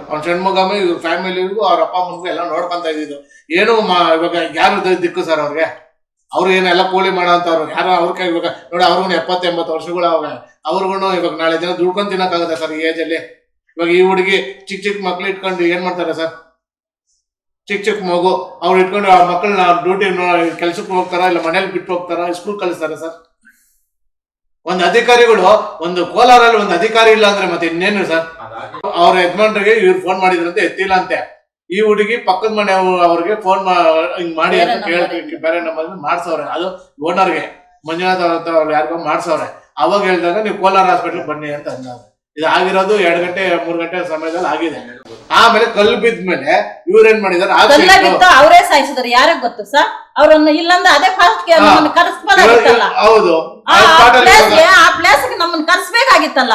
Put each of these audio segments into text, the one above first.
ಅವ್ನ ಸಣ್ಣ ಮಗಮ್ಮ ಇವ್ರ ಫ್ಯಾಮಿಲಿಗೂ ಅವ್ರ ಅಪ್ಪ ಅಮ್ಮನಿಗೂ ಎಲ್ಲ ನೋಡ್ಕೊಂತ ಇದ್ದಿದ್ದು. ಏನು ಇವಾಗ ಯಾರು ದಿಕ್ಕು ಸರ್ ಅವ್ರಿಗೆ? ಅವ್ರು ಏನೆಲ್ಲ ಕೂಲಿ ಮಾಡೋ ಅಂತವ್ರು ಯಾರು ಅವ್ರ ಕೈ ಇವಾಗ ನೋಡಿ ಅವ್ರಿಗೂ 70-80 ವರ್ಷಗಳು ಅವಾಗ ಅವ್ರಿಗೂ ಇವಾಗ ನಾಳೆ ದಿನ ದುಡ್ಕೊಂಡು ತಿನ್ನಕ್ಕಾಗತ್ತೆ ಸರ್ ಈ ಏಜ್ ಅಲ್ಲಿ? ಇವಾಗ ಈ ಹುಡುಗಿ ಚಿಕ್ಕ ಮಕ್ಳು ಇಟ್ಕೊಂಡು ಏನ್ ಮಾಡ್ತಾರೆ ಸರ್? ಚಿಕ್ಕ ಮಗು ಅವ್ರು ಇಟ್ಕೊಂಡು ಆ ಮಕ್ಕಳನ್ನ ಡ್ಯೂಟಿ ಕೆಲ್ಸಕ್ಕೆ ಹೋಗ್ತಾರ, ಇಲ್ಲ ಮನೇಲಿ ಬಿಟ್ಟು ಹೋಗ್ತಾರ, ಸ್ಕೂಲ್ ಕಳಿಸ್ತಾರೆ ಸರ್. ಒಂದ್ ಅಧಿಕಾರಿಗಳು ಒಂದು ಕೋಲಾರಲ್ಲಿ ಒಂದು ಅಧಿಕಾರಿ ಇಲ್ಲ ಅಂದ್ರೆ ಮತ್ತೆ ಇನ್ನೇನು ಸರ್? ಅವ್ರ ಯಜಮಾನ್ರಿಗೆ ಇವ್ರು ಫೋನ್ ಮಾಡಿದ್ರಂತೆ ಎತ್ತಿಲ್ಲ ಅಂತೆ. ಈ ಹುಡುಗಿ ಪಕ್ಕದ ಮನೆ ಅವ್ರಿಗೆ ಫೋನ್ ಹಿಂಗ್ ಮಾಡಿ ಅಂತ ಕೇಳ್ತೀವಿ, ಬೇರೆ ನಂಬರ್ ಮಾಡ್ಸವ್ರೆ. ಅದು ಓನರ್ಗೆ ಮಂಜುನಾಥ್ ಅವ್ರ ಯಾರಿಗೋ ಮಾಡ್ಸವ್ರೆ. ಅವಾಗ ಹೇಳಿದಾಗ ನೀವು ಕೋಲಾರ ಹಾಸ್ಪಿಟ್ಲ್ ಬನ್ನಿ ಅಂತ ಅಂದವ್ರೆ. ಇದು ಆಗಿರೋದು 2 ಗಂಟೆ 3 ಗಂಟೆ ಸಮಯದಲ್ಲಿ ಆಗಿದೆ. ಆಮೇಲೆ ಕಲ್ಲು ಬಿದ್ಮೇಲೆ ಇವ್ರೇನ್ ಮಾಡಿದಾರೆ, ಅವರೇ ಸಾಯಿಸಿದಾರೆ. ಯಾರಿಗ್ ಗೊತ್ತು ಸರ್? ಅವ್ರನ್ನ ಇಲ್ಲಂದ್ರೆ ಅದೇ ಫಾಸ್ಟ್ ಕರೆಸ್ಬೋದಾಗಿತ್ತಲ್ಲ. ಹೌದು, ಆ ಪ್ಲೇಸ್ ನಮ್ಮನ್ನ ಕರ್ಸ್ಬೇಕಾಗಿತ್ತಲ್ಲ.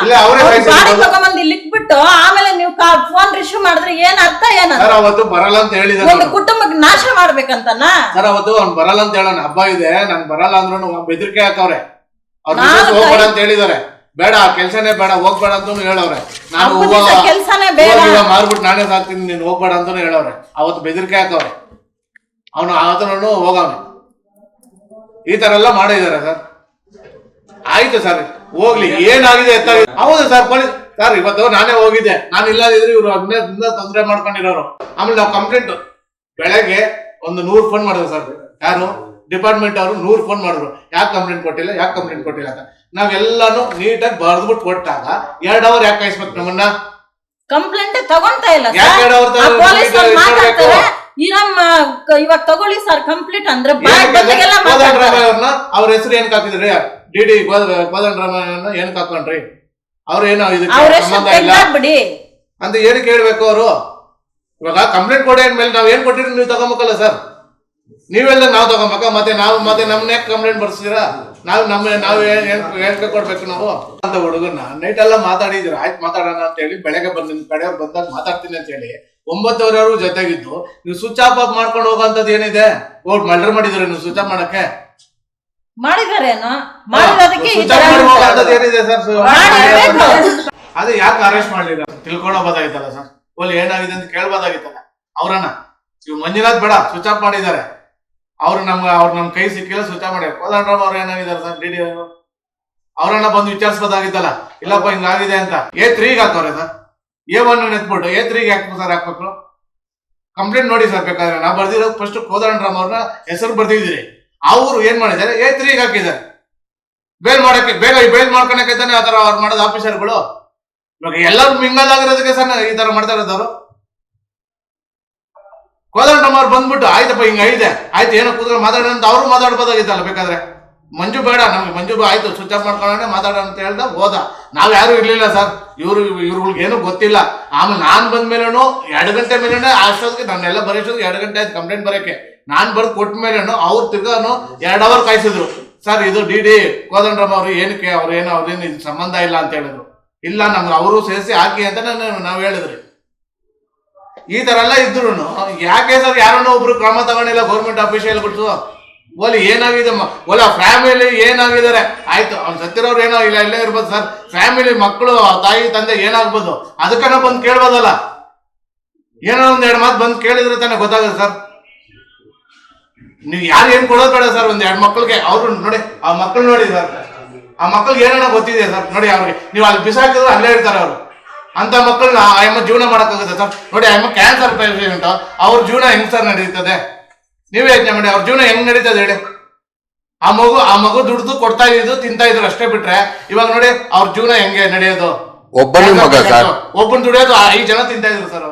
ಗಾಡಿ ತಗೊಂಬಂದು ಇಲ್ಲಿ ಇಟ್ಬಿಟ್ಟು ಆಮೇಲೆ ನೀವು ಫೋನ್ ರಿಸೀವ್ ಮಾಡಿದ್ರೆ ಏನ್ ಅರ್ಥ? ಸರ್ ಅವತ್ತು ಬರಲ್ಲ ಅಂತ ಹೇಳಿದಾರೆ. ಒಂದು ಕುಟುಂಬಕ್ಕೆ ನಾಶ ಮಾಡ್ಬೇಕಂತನಾ ಸರ್? ಅವತ್ತು ಅವ್ನು ಬರಲ್ಲ ಅಂತ ಹೇಳೋಣ, ಹಬ್ಬ ಇದೆ ನಾನು ಬರಲ್ಲ ಅಂದ್ರೂ ಬೆದರಿಕೆ ಹಾಕವ್ರೆ. ಅವ್ರ ಹೋಗ್ಬೇಡ ಅಂತ ಹೇಳಿದಾರೆ. ಬೇಡ ಕೆಲ್ಸನೇ ಬೇಡ ಹೋಗ್ಬೇಡ ಅಂತಾನು ಹೇಳವ್ರೆ. ನಾನು ಮಾರ್ಬಿಟ್ಟು ನಾನೇ ಸಾಕ್ತೀನಿ ನೀನ್ ಹೋಗ್ಬೇಡ ಅಂತಾನು ಹೇಳವ್ರೆ. ಅವತ್ತು ಬೆದರಿಕೆ ಹಾಕವ್ರೆ. ಅವನು ಆತನೂ ಹೋಗವ್ನೆ. ಈ ತರ ಎಲ್ಲ ಮಾಡಿದಾರೆ ಸರ್. ಆಯ್ತು ಸರ್, ಹೋಗ್ಲಿ, ಏನಾಗಿದೆ ಎತ್ತಾಗಿದೆ. ಹೌದು ಸರ್, ಪೊಲೀಸ್ ಸರ್ ಇವತ್ತು ನಾನೇ ಹೋಗಿದ್ದೆ. ನಾನು ಇಲ್ಲದಿದ್ರೆ ಇವ್ರು ಅದನ್ನೇ ತೊಂದರೆ ಮಾಡ್ಕೊಂಡಿರೋರು. ಆಮೇಲೆ ನಾವು ಕಂಪ್ಲೇಂಟ್ ಬೆಳಗ್ಗೆ ಒಂದು 100 ಫೋನ್ ಮಾಡಿದ್ರು ಸರ್. ಯಾರು ಡಿಪಾರ್ಟ್ಮೆಂಟ್ ಅವರು 100 ಫೋನ್ ಮಾಡಿದ್ರು. ಯಾಕೆ ಕಂಪ್ಲೇಂಟ್ ಕೊಟ್ಟಿಲ್ಲ ಅಂತ. ನಾವೆಲ್ಲಾನು ನೀಟಾಗಿ ಬರ್ದ್ಬಿಟ್ಟು ಕೊಟ್ಟಾಗ 2 ಅವರ್ ಯಾಕೆ ಕಾಯಿಸ್ಬೇಕು ನಮ್ಮನ್ನ? ಕಂಪ್ಲೇಂಟ್ ತಗೊಂತಾ ಇಲ್ಲ. ಇವಾಗ ತಗೊಳ್ಳಿ ಸರ್ ಕಂಪ್ಲೀಟ್ ಅಂದ್ರೆ ಅವ್ರ ಹೆಸರು ಏನಕ್ಕೆ ಹಾಕಿದ್ರಿ? ಡಿ ಕೋದಂಡರಾಮಯ್ಯನ ಏನಕ್ಕೆ ಹಾಕೊಂಡ್ರಿ? ಅವ್ರೇನೋ ಇದಕ್ಕೆ ಸಂಬಂಧ ಇಲ್ಲ ಅಂತ ಏನಕ್ಕೆ ಹೇಳ್ಬೇಕು ಅವರು? ಇವಾಗ ಕಂಪ್ಲೇಂಟ್ ಕೊಡಿ ಅಂದ್ಮೇಲೆ ನಾವ್ ಏನ್ ಕೊಟ್ಟಿರಿ ನೀವು ತಗೊಂಬೇಕಲ್ಲ ಸರ್? ನೀವೆಲ್ಲ ನಾವು ತಗೊಂಬೇಕ? ಮತ್ತೆ ನಮ್ಮನ್ನ ಯಾಕೆ ಕಂಪ್ಲೇಂಟ್ ಬರ್ಸಿದೀರಾ? ನಾವು ಹೇಳ್ಬೇಕು ಕೊಡ್ಬೇಕು ನಾವು ಅಂತ. ಹುಡುಗನ್ನ ನೈಟ್ ಎಲ್ಲ ಮಾತಾಡಿದ್ರು. ಆಯ್ತು ಮಾತಾಡೋಣ ಅಂತ ಹೇಳಿ ಬೆಳಗ್ಗೆ ಕಡೆಯವ್ರು ಬಂದಾಗ ಮಾತಾಡ್ತೀನಿ ಅಂತ ಹೇಳಿ 9 ಜೊತೆಗಿದ್ದು ನೀವು ಸ್ವಿಚ್ ಆಫ್ ಮಾಡ್ಕೊಂಡು ಹೋಗೋಂಥದ್ದು ಏನಿದೆ? ಮರ್ಡರ್ ಮಾಡಿದ್ರೆ ನೀವು ಸ್ವಿಚ್ ಆಫ್ ಮಾಡಕ್ಕೆ ಏನಿದೆ ಸರ್? ಅದೇ ಯಾಕೆ ಅರೆಸ್ಟ್ ಮಾಡ್ಲಿಲ್ಲ? ತಿಳ್ಕೊಳ್ಳೋಬೋದಾಗಿತ್ತಲ್ಲ ಸರ್. ಏನಾಗಿದೆ ಅಂತ ಕೇಳ್ಬೋದಾಗಿತ್ತಲ್ಲ ಅವ್ರನ್ನ. ಇವ್ ಮಂಜುನಾಥ್ ಬೇಡ ಸ್ವಿಚ್ ಆಫ್ ಮಾಡಿದ್ದಾರೆ. ಅವ್ರು ನಮ್ ಕೈ ಸಿಕ್ಕಿಲ್ಲ, ಸ್ವಿಚ್ ಆಫ್ ಮಾಡ್ಯಾರ. ಕೋದಂಡರಾಮ್ ಅವ್ರು ಏನಾಗಿದ್ದಾರೆ ಸರ್? ಡಿ ಅವ್ರನ್ನ ಬಂದು ವಿಚಾರಿಸಬಹುದಾಗಿತ್ತಲ್ಲ. ಇಲ್ಲಪ್ಪ ಹಿಂಗಾಗಿದೆ ಅಂತ. A3 ಹಾಕವ್ರೆ sir. A1 ಎತ್ಬಿಟ್ಟು A3 ಹಾಕ್ಬೇಕು. ಕಂಪ್ಲೇಂಟ್ ನೋಡಿ ಸರ್ ಬೇಕಾದ್ರೆ. ನಾವು ಬರ್ದಿರೋ ಫಸ್ಟ್ ಕೋದಂಡರಾಮ್ ಅವ್ರನ್ನ ಹೆಸರು ಬರ್ದಿದ್ದೀರಿ. ಅವ್ರು ಏನ್ ಮಾಡಿದ್ದಾರೆ? A3 ಹಾಕಿದ್ದಾರೆ. ಬೇಲ್ ಮಾಡಕ್ಕೆ ಬೇಲ್ ಮಾಡ್ಕೊಳಕ್ಕೆ ತಾನೆ ಆತರ ಅವ್ರು ಮಾಡೋದು ಆಫೀಸರ್ಗಳು. ಇವಾಗ ಎಲ್ಲರೂ ಮಿಂಗಲ್ ಆಗಿರೋದಕ್ಕೆ ಸರ್ ಈ ತರ ಮಾಡ್ತಾ ಇರೋದವ್ರು. ಕೋದಂಡರಾಮ್ ಅವ್ರು ಬಂದ್ಬಿಟ್ಟು ಆಯ್ತಪ್ಪ ಹಿಂಗಿದೆ ಆಯ್ತು ಏನೋ ಕೂತ್ಕೊಂಡು ಮಾತಾಡೋಣ ಅಂತ ಅವ್ರು ಮಾತಾಡ್ಬೋದಾಗಿತ್ತಲ್ಲ ಬೇಕಾದ್ರೆ. ಮಂಜು ಬೇಡ ನಮ್ಗೆ, ಮಂಜು ಆಯ್ತು ಸ್ವಿಚ್ ಆಫ್ ಮಾಡ್ಕೊಳ್ಳೋಣ ಮಾತಾಡೋಣ ಅಂತ ಹೇಳ್ದ ಹೋದ. ನಾವ್ ಯಾರು ಇರ್ಲಿಲ್ಲ ಸರ್. ಇವ್ರಿಗೆ ಏನು ಗೊತ್ತಿಲ್ಲ. ಆಮೇಲೆ ನಾನ್ ಬಂದ್ಮೇಲೆನು 2 ಗಂಟೆ ಮೇಲೇನೆ ಅಷ್ಟೊತ್ತಿಗೆ ನನ್ನೆಲ್ಲ ಬರೆಯೋದಕ್ಕೆ 2 ಗಂಟೆ ಆಯ್ತು ಕಂಪ್ಲೇಂಟ್ ಬರೋಕೆ. ನಾನ್ ಬರ್ದು ಕೊಟ್ಟ ಮೇಲೇನು ಅವ್ರು ತಿರ್ಗಾನು 2 ಅವರ್ ಕಾಯಿಸಿದ್ರು ಸರ್. ಇದು ಡಿ ಕೋದಂಡರಾಮ್ ಅವ್ರು ಏನಕ್ಕೆ ಅವ್ರೇನು ಇದು ಸಂಬಂಧ ಇಲ್ಲ ಅಂತ ಹೇಳಿದ್ರು. ಇಲ್ಲ ನಮ್ಗೆ ಅವರು ಸೇರಿಸಿ ಹಾಕಿ ಅಂತ ನಾವ್ ಹೇಳಿದ್ರಿ. ಈ ತರ ಎಲ್ಲ ಇದ್ರು ಯಾಕೆ ಸರ್ ಯಾರನ್ನೋ ಒಬ್ರು ಕ್ರಮ ತಗೊಂಡಿಲ್ಲ ಗೌರ್ಮೆಂಟ್ ಆಫೀಸಿಯಲ್ ಬಿಡ್ತು? ಏನಾಗಿದೆ ಫ್ಯಾಮಿಲಿ ಏನಾಗಿದ್ದಾರೆ? ಆಯ್ತು ಅವ್ನು ಸತ್ತಿರೋರು ಏನೋ ಇಲ್ಲ ಇಲ್ಲೇ ಇರ್ಬೋದು ಸರ್. ಫ್ಯಾಮಿಲಿ ಮಕ್ಕಳು ತಾಯಿ ತಂದೆ ಏನಾಗ್ಬೋದು ಅದಕ್ಕನ್ನ ಬಂದು ಕೇಳ್ಬೋದಲ್ಲ. ಏನೋ ಒಂದ್ 2 ಮಾತು ಬಂದು ಕೇಳಿದ್ರೆ ತಾನೆ ಗೊತ್ತಾಗುತ್ತೆ ಸರ್. ನೀವು ಯಾರು ಏನ್ ಕೊಡೋದು ಬೇಡ ಸರ್. 1-2 ಮಕ್ಳಿಗೆ ಅವ್ರು ನೋಡಿ, ಆ ಮಕ್ಳು ನೋಡಿ ಸರ್. ಆ ಮಕ್ಳಿಗೆ ಏನೇನೋ ಗೊತ್ತಿದೆ ಸರ್. ನೋಡಿ ಅವ್ರಿಗೆ ನೀವು ಅಲ್ಲಿ ಬಿಸಾಕಿದ್ರು ಅಲ್ಲೇ ಇರ್ತಾರೆ ಅವರು. ಅಂತ ಮಕ್ಕಳನ್ನ ಆಯಮ್ಮ ಜೀವನ ಮಾಡಕ್ಕಾಗುತ್ತೆ ಸರ್? ನೋಡಿ ಆಯಮ್ಮ ಕ್ಯಾನ್ಸರ್ ಪೇಷಂಟ್, ಅವ್ರ ಜೀವನ ಹೆಂಗ್ ಸರ್ ನಡೀತದೆ? ನೀವೇ ಯೋಚನೆ ಮಾಡಿ ಅವ್ರ ಜೀವನ ಹೆಂಗ್ ನಡೀತದೆ ಹೇಳಿ? ಆ ಮಗು ದುಡ್ದು ಕೊಡ್ತಾ ಇದ್ದು ತಿಂತಾ ಇದ್ರು ಅಷ್ಟೇ ಬಿಟ್ರೆ ಇವಾಗ ನೋಡಿ ಅವ್ರ ಜೀವನ ಹೆಂಗೆ ನಡೆಯೋದು? ಒಬ್ಬನ ದುಡಿಯೋದು 5 ಜನ ತಿಂತಾ ಇದ್ರು ಸರ್.